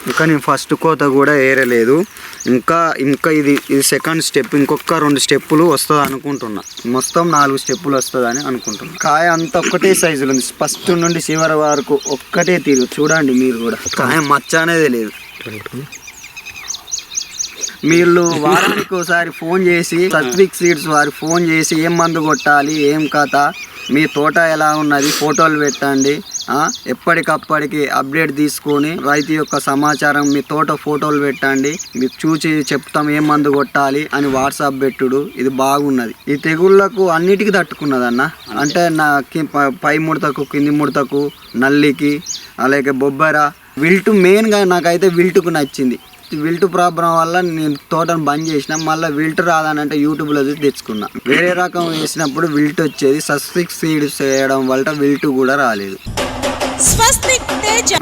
ఇంకా నేను ఫస్ట్ కోత కూడా ఏరలేదు. ఇంకా ఇది సెకండ్ స్టెప్. ఇంకొక 2 స్టెప్పులు వస్తుంది అనుకుంటున్నా. మొత్తం 4 స్టెప్పులు వస్తుందని అనుకుంటున్నా. కాయ అంతా ఒక్కటే సైజులో ఉంది. ఫస్ట్ నుండి చివరి వరకు ఒక్కటే తీరు. చూడండి మీరు కూడా, కాయ మచ్చ అనేది లేదు. మీరు వారానికి ఒకసారి ఫోన్ చేసి సత్విక్ సీడ్స్ వారి ఫోన్ చేసి ఏం మందు కొట్టాలి, ఏం కథ, మీ తోట ఎలా ఉన్నది ఫోటోలు పెట్టండి. ఎప్పటికప్పటికి అప్డేట్ తీసుకొని రైతు యొక్క సమాచారం మీ తోట ఫోటోలు పెట్టండి. మీకు చూసి చెప్తాం ఏం మందు కొట్టాలి అని వాట్సాప్ పెట్టుడు. ఇది బాగున్నది. ఈ తెగుళ్లకు అన్నిటికీ తట్టుకున్నది అన్న. అంటే పై ముడతకు, కింది ముడతకు, నల్లికి, అలాగే బొబ్బర, విల్టు మెయిన్గా నాకైతే విల్టుకు నచ్చింది. విల్టు ప్రాబ్లం వల్ల నేను తోటను బంద్ చేసిన. మళ్ళీ విల్టు రాదనంటే యూట్యూబ్లో చూసి తెచ్చుకున్నా. వేరే రకం వేసినప్పుడు విల్టు వచ్చేది. సస్విక్ సీడ్స్ వేయడం వల్ల విల్టు కూడా రాలేదు.